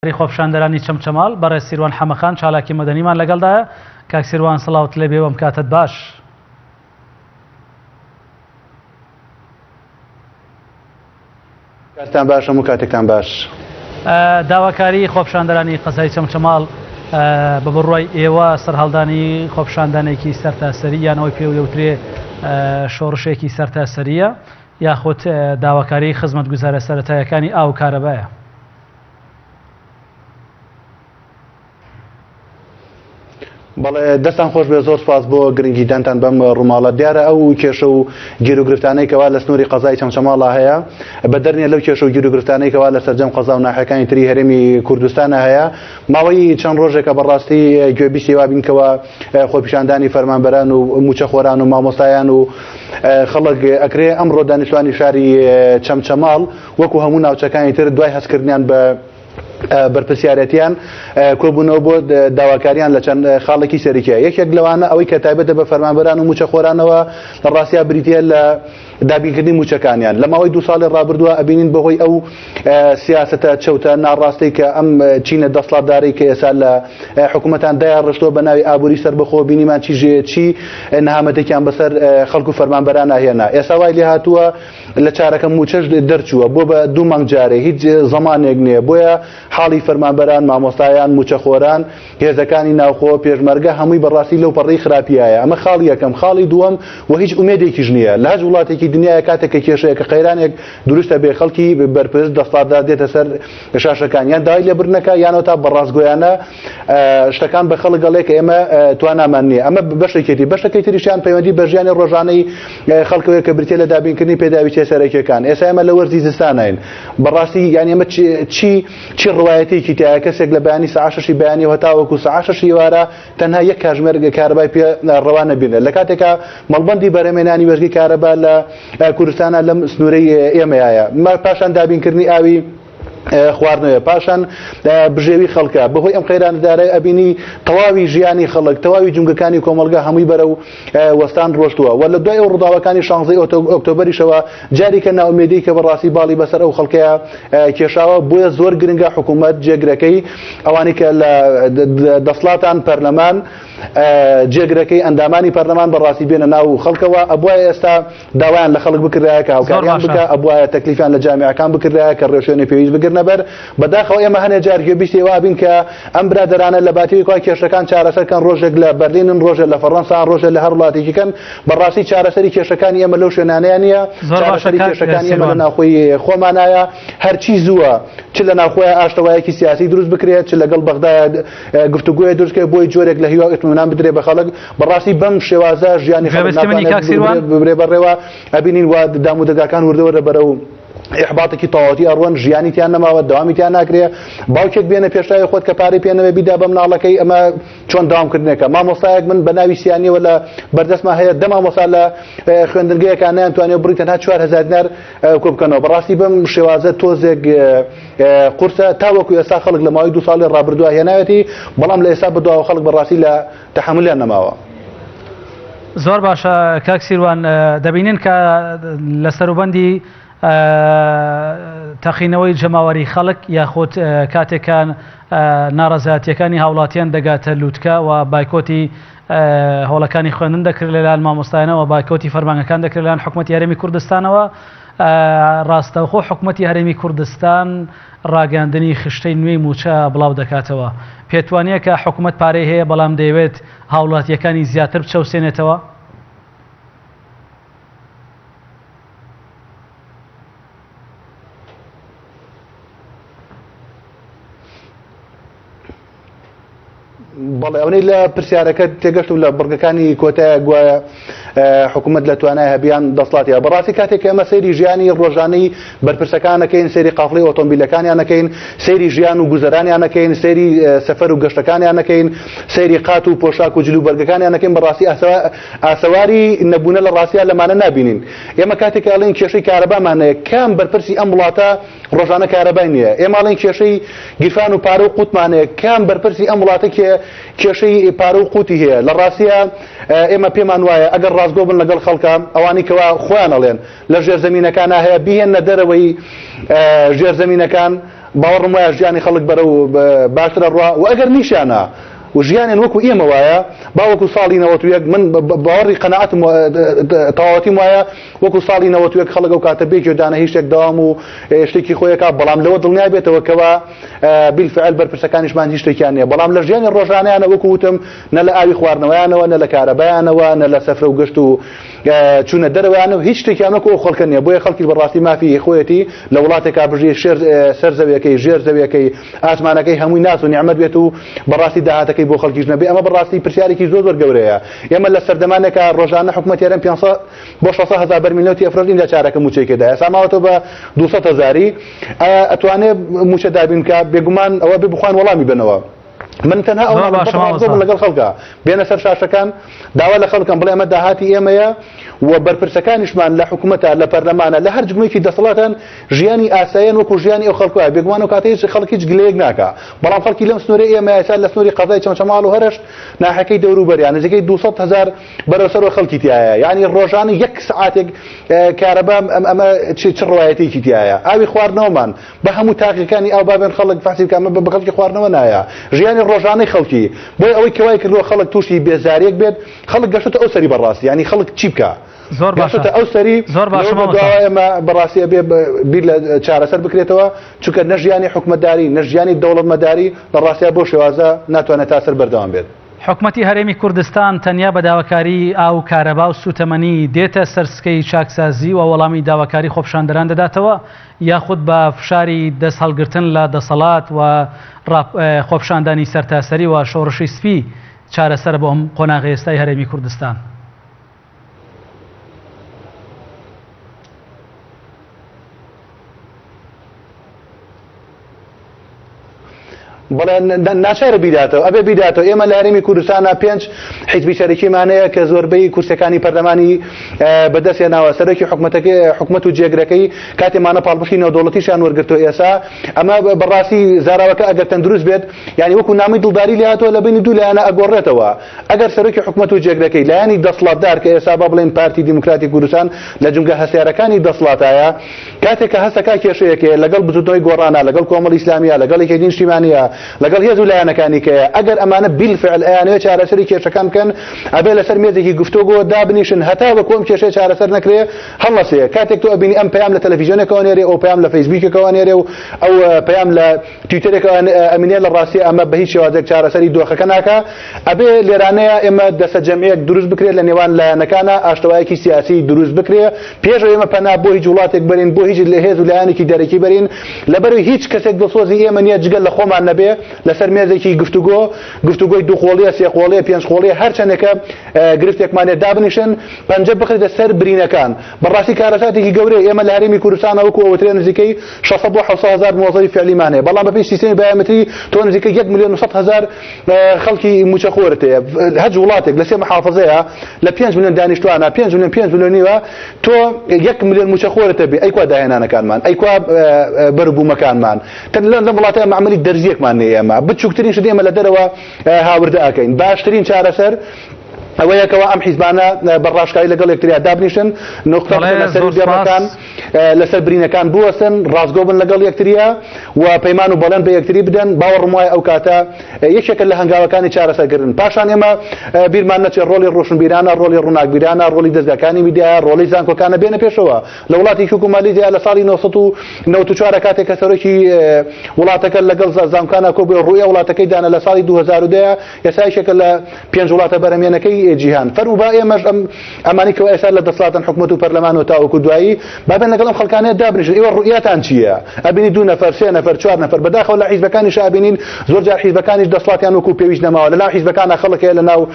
خۆپیشاندەرانی چەمچەماڵ بەڕێز سیروان حەمەخان چالاکی مەدەنیمان لەگەڵدایە. کاک سیروان سڵاوت لێبێ وەم کاتت باش. کاتتان باش هەموو کاتێکتان باش. داواکاری خۆپیشاندەرانی قەزای چەمچەماڵ بە بڕوای ئێوە سەرهەڵدانی خۆپیشاندانێکی سەرتاسەری یانەوەی پێ دەوترێ شۆڕشێکی سەرتاسەریە یاخود داواکاری خزمەتگوزارە سەرەتاییەکانی ئاو کارەبایە؟ بەڵێ دەستان خۆش بێ، زۆر سپاس بۆ گرنگیدانتان بەم ڕووماڵە. دیارە ئەو کێشە و گیرروگرفتانەی کەوا لە سنووری قەزای چەمچەماڵە هەیە بە دەرنیە لەو کێشە و گیرروگرفتانەی کەوا لە سەرجەم قەزا و ناحیەکانی تری هەرێمی کوردستانە هەیە. ماوەی چەند ڕۆژێکە بەڕاستی گوێبیستی وا بینکەوە خۆپیشاندانی فەرمانبەران و موچەخۆران و مامۆستایان و خەڵک ئەکرێ ئەمڕۆ دانیشتوانی شاری چەمچەماڵ وەکو هەموو ناوچەکانی تر دوای هەستکردنیان بە بەرپرسیارەتیان کۆبوونەوە بۆ داواکاریان لە چەند خاڵێکی سەرکیە. یەکێک لەوانە ئەوەی کە تایبەتە بە فەرمانبەران و موچەخۆرانەوە لە ڕاستیا بریتە لە دابینکردنی موچەکانیان. لە ماوەی 2 ساڵی ڕابردووە ئەبینین بەهۆی ئەو سیاسەتە چەوتە ناڕاستەی کە ئەم چینە دەسەڵاتدارەی کە ئێستا لە حکوومەتان دایان ڕشتۆ بە ناوی ئابووری سەربەخۆ بینیمان چی نەهامەتێکیان بەسەر خەڵکو فەرمانبەران ناهێنا. ئێستا وای لێ هاتووە لە چارەکە موچەش دەرچووە بۆ بە 2 مانگ جارێ هیچ زەمانێک نییە. بۆیە حاڵی فەرمانبەران، مامۆستایان، موچەخۆران، هێزەکانی ناوخۆ، پێشمەرگە هەمووی بەڕاستی لەو پەڕەی خراپیایە. ئەمە خاڵی یەکەم. خاڵی دووەم و هیچ ئومێدێکیش نییە لە هەر وڵاتێکی دنیای کاتێک کە کێشەیەکە قەیرانێک دروستە بێ خەڵکی بەرپرس دەسەڵاتدار دێتە سەر شاشەکان یان داوای لێبرنەکە یانەوە تا بەڕاستگۆیانە شتەکان بە خەڵک گەڵێ کە ئێمە توانامان نییە. ئەمە بەشێکی تریشیان پەیوەندی بە ژیانی ڕۆژانەی خەڵکەوەی کە بریتێ لە دابینکردنی پێداوی چێسەرەکیەکان. ئێستا ئێمە لە وەرزی زستانین. بەڕاستی یانی ئێمە چی ڕوایەتێکی تایە کەسێک لە بەیانی سەعات 6 بەیانی هەتاوەکو سەعات 6 ئێوارە تەنها یەک کاتژمێر کارەبای پێ ڕەوانە بینێت. لە کاتێکە مەڵبەندی بەرهەمهێنانی وەرزی کارەبا لە کوردستانە لەم سنوورەی ئێمەیە. پاشان دابینکردنی ئاوی خواردنەوە، پاشان بژێوی خەڵکە. بەهۆی ئەم قەیرانەدارەی ئەبینی تەواوی ژیانی خەڵک، تەواوی جونگەکانی کۆمەلگا هەمووی بەرەو وەستان ڕۆشتووە. و لە دوای ئەو ڕووداوەکانی 16 ئۆکتۆبەریشەوە جاریکە ناومێدی کە بەڕاستی باڵی بەسەر ئەو خەڵکەیە کێشاوە. بۆیە زۆر گرنگە حکوومەت جێگرەکەی ئەوانی کە لە دەسەڵاتان پەرلەمان جێگرەکەی ئەندامانی پەرلەمان بەڕاستی بێنە ناو خەڵکەوە. ئەبوایە ئێستا داوایان لە خەڵک بکردایە کە هاوکاریان بکە، ئەبوایە تەکلیفیان لە جامیعەکان بکردایە کە ڕێشوێنی پێویست بگرنەبەر. بەداخەوە ئێمە هەنێ جار گوێبیستی وابین کە ئەم برادەرانە لە باتیوی کێشەکان چارەسەرکەن، ڕۆژێک لە بەرلینن، ڕۆژێک لە فەڕەنسا، ڕۆژێک لە هەر وڵاتێکیکەن. بەڕاستی چارەسەری کێشەکانی ئێمە لەو شوێنانەیە نییە. چارەسەری کێشەکانی ئێمە لە ناوخۆی خۆمانایە. هەرچی زووە چ لە ناوخۆی ئاشتەوایەکی سیاسی دروست بکرێت، چ لەگەڵ بەغدایە گفتوگوۆی دروستکرێت بۆی جۆرێک لە هیوا ئیطمینان بدرێت بە خەڵک. بەڕاستی بەم شێوازە ژیانی خەڵک ببرێ بەڕێوە. ئەبینین وا دامودەگاکان وردەوەرە بەرەو ئحباطێکی تەواوەتی ئەڕوان، ژیانیتیان نەماوە، داوامیتیان ناکرێت. باوکێک بێنە پێشتای خۆت کە پارەی پێنەوێ بیدا بە مناڵەکەی. ئەمە چۆن داوامکردنێکە؟ مامۆستایەک من بە ناوی سیانیەوە لە بەردەستما هەیە 10 مامۆستا لە خوێندنگەیەکان نەیانتوانێت بڕی تەنها 4000 دینار کۆ بکەنەوە. بەڕاستی بەم شێوازە تۆزێک قورسە تاوەکو ئێستا خەڵک لە ماوەی 2 ساڵی ڕابردووە هێناوێتی، بەڵام لە ئێستا بەدواوە خەڵک بەڕاستی لە تەحملیان نەماوە. زۆر باشە کاک سیروان، دەبینین کە لە سەروبەندی تەقینەوەی جەماوەری خەڵک یاخود کاتێکان ناڕەزایەتیەکانی هاوڵاتیان دەگاتە لووتکە و بایکۆتی هەوڵەکانی خوێندن دەکرد لەلایەن مامۆستایانەوە، بایکۆتی فەرمانەکان دەکرد لەلایەن حکوومەتی هەرێمی کوردستانەوە. ڕاستەوخۆ حکوومەتی هەرێمی کوردستان ڕاگەاندنی خشتەی نوێی موچە بڵاو دەکاتەوە. پێتوانیە کە حکوومەت پارەی هەیە بەڵام دەیەوێت هاوڵاتیەکانی زیاتر بچەوسێنێتەوە؟ بەڵێ ئەوەی لە پرسیارەکە تێگەشت و لە بڕگەکانی کۆتایە گوایە حکوومەت لە توانای هەبیان دەسڵاتیە. بەڕاستی کاتێک ئێمە سەیری ژیانی ڕۆژانەی بەرپرسەکانەکەین، سەیری قافڵی ئۆتۆمبیلەکانیانەکەین، سەیری ژیان و گوزەرانیانەکەین، سەیری سەفەر و گەشتەکانیانەکەین، سەیری قات و پۆشاک و جلو بەرگەکانیانەکەین. بەڕاستی ئاسەواری نەبوونە لە ڕاستیان لەمانە نابینین. ئێمە کاتێک ئەڵێن کێشەی کارەبامانەیە، کام بەرپرسی ئەم وڵاتە ڕۆژانە کارەبای نییە. ئێمە ئەڵێن کێشەی گیرفان و پارە و قوتمانەیە، کام بەرپرسی ئەم وڵاتە کێشەی پارە و قوتی هەیە. لە ڕاستیە ئێمە پێمان وایە ئەگەر ڕاستگۆ بن لەگەڵ خەڵکە ئەوانی کەوا خۆیان ئەڵێن لە ژێرزەمینەکانە هەیە بیهێنە دەرەوەی ژێرزەمینەکان باوەڕم وایە ژیانی خەڵک بەرەو باشترە ڕوا و ئەگەر نیشانە و ژیانیان وەکو ئێمە وایە باوەکو ساڵی 91 من باوەڕی قەناعەتم تەواوەتیم وایە وەکو ساڵی 91 خەڵک ئەو کاتە بێکێدانە هیچ شتێک داوام و شتێکی خۆیەکە بەڵام لەوە دڵنیا بێتەوە کەوا بالفعل بەرپرسەکانیشمان هیچ شتێکیان نییە بەڵام لە ژیانی ڕۆژانەیانە وەکو وتم نە لە ئاوی خواردنەوەیانەوە نە لە کارەبایانەوە نە لە سەفرە و گەشت و چوونە دەرەوەیانەوە هیچ شتێکیان وەکو ئەو خەڵکە نییە بۆیە خەڵکی بەڕاستی مافی خۆیەتی لە وڵاتێکا بژی سەر زەویەکەی ژێر زەویەکەی ئاسمانەکەی هەمووی ناس و نیعمەت بێت و بەڕاستی داهاتەکەی بۆ خەڵکیش نەبێ ئەمە بەڕاستی پرسیارێکی زۆر گەورەیە ئێمە لە سەردەمانێکە ڕۆژانە حکومەتیاران 500 بۆ 600,000 بەرمیلەوتی ئەفرۆزین لە چارەکە موچێکێدا ئێستا ماوەتەوە بە 200,000 ئەتوانێت موچە دابین کە بێگومان ئەوە بخوان وەڵامی بنەوە من تەنها ئەو لەگەڵ خەڵکە بێنە سەر شاشەکان داوا لە خەڵکان بڵێ ئەمە داهاتی ئێمەیە و بەرپرسەکانیشمان لە حکوومەتە لە پەرلەمانە لە هەر جگمێکی دەسەڵاتان ژیانی ئاساییان وەکو ژیانی ئەو خەڵکوە بێگومان و کاتەی خەڵکی هیچ گلەیەک ناکە بەڵام خەڵکی لەم سنوورە ئێمە ئێستا لە سنووری قەزای چەمچەماڵ و هەرش ناحەکەی دەوروبەریان نزیکەی 200,000 بەرەوسەر خەڵکی تایە یعنی ڕۆژانە یەک سعاتێک کارەبا ئەمە چ ڕوایەتێکی تایە ئاوی خواردنەوەمان بە هەموو تاقیەکانی ئاو بابێن خەڵک فاسی بکە ئەمە بە خەڵکی خواردنەوە نایە ژیانی ڕۆژانەی خەڵکی بۆی ئەوەی کەوای کردووە خەڵک تووشی بێزارێک بێت خەڵک گەشتە ئەو سەری بەڕاستی ینی خەڵک چی بکە زۆر باشە ئەو سەری زۆر باشە ئێمە بەڕاستی بێ بیر لە چارەسەر بکرێتەوە چونکە نەژیانی حکومەتداری نەژیانی دەوڵەتمەداری لە ڕاستیە بۆ شێوازە ناتوانێت تا سەر بەردەوام بێت حکومەتی هەرێمی کوردستان تەنیا بە داواکاری ئاو کارەبا و سوتەمەنی دێتە سەرسکەی چاکسازی و وەڵامی داواکاری خۆپشاندەران دەداتەوە یاخود بە فشاری دەست هەڵگرتن لە دەسەڵات و خۆپشاندانی سەرتاسەری و شۆڕشی سپی چارەسەر بۆ ئەم قۆناغی ئێستای هەرێمی کوردستان بەڵێ ناچارە بیداتەوە ئەبێ بیداتەوە ئێمە لە هەرێمی کوردستانە 5 حیزبی شەریکیمانەیە کە زۆربەی کورسەکانی پەرلەمانی بەدەستێناوە سەرۆکی حکومەت و جێگرەکەی کاتێمانە پاڵپشتی نێودەوڵەتیشان وەرگرتووە ئێستا ئەمە بەڕاستی زاراوەکە ئەگەر تەندروست بێت یعنی وەکو نامی دڵداری لێهاتوە لە بینی دوو لایەنە ئەگۆڕێتەوە ئەگەر سەرۆکی حکومەت و جێگرەکەی لایەنی دەسەڵاتدار کە ئێستا با بڵێن پارتی دیموکراتی کوردستان لە جونگە هەسیارەکانی دەسەڵاتایە کاتێک کە هەستەکە کێشەیەکێ لەگەڵ بزوتنەوەی گۆڕانە لەگەڵ کۆمەڵی ئیسلامیە لەگەڵ یەکێتی نیشتیمانیە لەگەڵ هێز و لایەنەکانی کە ئەگەر ئەمانە بالفعل ئەیانەوێت چارەسەری کێشەکان بکەن ئەبێ لەسەر مێزێکی گفتوگۆ دابنیشن هەتا بەکۆ ئەم کێشەی چارەسەر نەکرێ هەڵەسێ کاتێک تۆ ئەبینی ئەم پەیام لە تەلەڤیزیۆنێکەوە نێرێ ئەو پەیام لە فەیسبووکێکەوە نێرێ و ئەو پەیام لە تویتەرێکەوە ئەمینێ لە ڕاستی ئەمە بە هیچ شێوازێک چارەسەری دۆخەکە ناکە ئەبێ لێرانەیە ئێمە دەستە جەمعیەک دروست بکرێت لە نێوان لایەنەکانە ئاشتەوایەکی سیاسی دروست بکرێ پێش ئێمە پەنا بۆ هیچ وڵاتێک بەرین بۆ هیچ لە هێز و لایەنێکی دەرەکی بەرین لەبەرەوەی هیچ کەسێک دڵسۆزی ئێمە نییە جگەل لە خۆمان نەبێ لەسەر مێزێکی گفتوگۆی دووخۆڵیە سێخۆڵیە پێنجخۆڵیە هەر چەندێکە گرفتێکمانێت دابنیشن پەنجە بخرێتە سەر برینەکان بەڕاستی کارەساتێکی گەورەیە ئێمە لە هەرێمی کوردستانە وەکو ئەوترێ نزیکەی 600 بۆ 700,000 موظفی فعلیمانەیە بەڵام بەپێی سیستەمی بایۆمەتری تۆ نزیکەی 1,900,000 خەڵکی موچەخۆرت هەیە هەج وڵاتێک لە سێ محافظەیە لە 5 ملیۆن دانیشتوانە 5 ملیۆنیوە تۆ 1 ملیۆن موچەخۆرت هەبێ ئەیکوا داهێنانەکانمان ئەیکوا بەربوومەکانمان لەم وڵاتەیە معمەلی دەرزیەکمان نەیە ئێمە بچووکترین شت ئێمە لە دەرەوە هاوردە ئەکەین باشترین چارەسەر ئەوەیەکەوە ئەم حیزبانە بەڕاشکاری لەگەڵ یەکتریا دابنیشن نقطە لەسەر دێمەکان لەسەر برینەکان بوەستن ڕازگۆ بن لەگەڵ یەکتریا و پەیمان و بەڵێن بە یەکتری بدەن باوەڕم وایە ئەو کاتە یەکێکە لە هەنگاوەکانی چارەسەرکردن پاشان ئێمە بیرمان نەچێت ڕۆڵی ڕۆشنبیرانە ڕۆڵی ڕووناکبیرانە ڕۆڵی دەستگاکانی میدیایە ڕۆڵی زانکۆکانە بێنە پێشەوە لە وڵاتی حکومەتیدا لە ساڵی 1994 کاتێک کە سەرۆکی وڵاتەکە لەگەڵ زانکۆکانە کۆبووە ڕووی وڵاتەکەی دانا لە ساڵی 2010 ئێستا یەکێکە لە 5 وڵاتە بەرهەمهێنەکەی جیهان فەرموو با ئێمەش ئەمانی کە ئێستا لە دەسەڵاتن حکومەت و پەرلەمان و تاوەکو دوایی بابێن لەگەڵ ئەم خەڵکانەیە دابنیشن ئێوە ڕوئیاتان چییە ئەبینی 2 نەفەر 3 نەفەر 4 نەفەر بەداخەوە لە حیزبەکانیش ئابینین زۆر جار حیزبەکانیش دەسەڵاتیان وەکو پێویست نەماوە لەناو حیزبەکانە خەڵکێ لەناو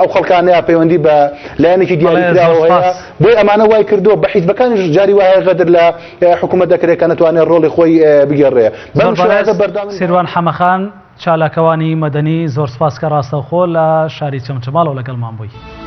ئەو خەڵکانەیە پەیوەندی بە لایەنێکی دیاریکراوە هەیە بۆی ئەمانە وای کردووە بە حیزبەکانیش جاری وایە غەدر لە حکومەت دەکرێت کە نەتوانێت ڕۆڵی خۆی بگەڕێ بەم شێوازە بەردەوام سیروان حەمەخان چالاکەوانی مەدەنی زۆر سپاس کە ڕاستەوخۆ لە شاری چەمچەماڵەوە لەگەڵمان بووی.